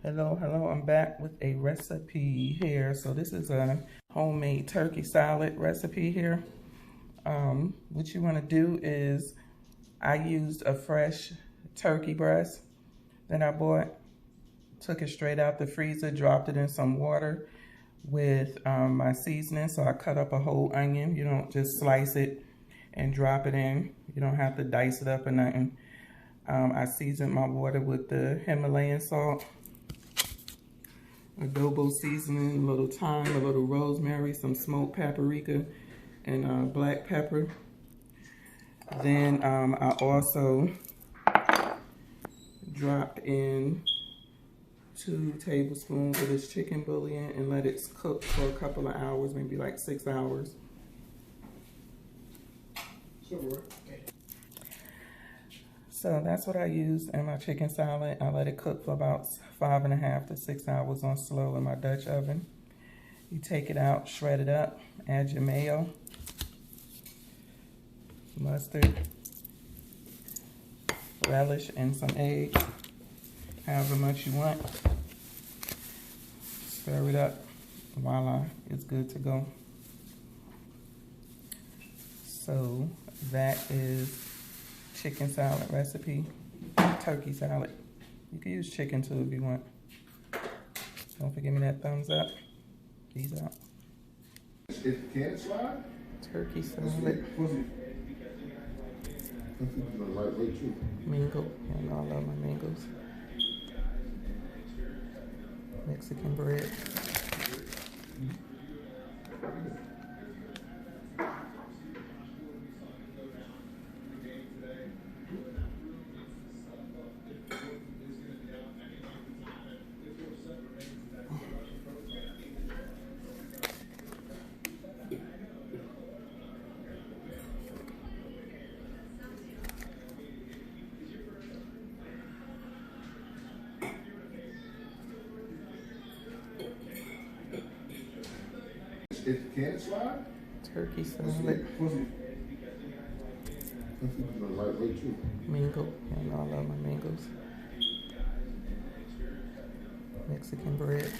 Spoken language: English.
Hello, I'm back with a recipe here. So this is a homemade turkey salad recipe here. What you want to do is, I used a fresh turkey breast that I bought, took it straight out the freezer, dropped it in some water with my seasoning. So I cut up a whole onion. You don't just slice it and drop it in. You don't have to dice it up or nothing. I seasoned my water with the Himalayan salt, adobo seasoning, a little thyme, a little rosemary, some smoked paprika, and black pepper. Then I also dropped in 2 tablespoons of this chicken bouillon and let it cook for a couple of hours, maybe like 6 hours. So that's what I used in my chicken salad. I let it cook for about 5.5 to 6 hours on slow in my Dutch oven. You take it out, shred it up, add your mayo, mustard, relish, and some eggs, however much you want. Stir it up. Voila, it's good to go. So that is chicken salad recipe, turkey salad. You can use chicken too if you want. Don't forget me that thumbs up. Peace out. It can slide? Turkey salad. Mango. You know I love my mangoes. Mexican bread. It can slide? Turkey salad. Mango. You know I love my mangoes. Mexican bread.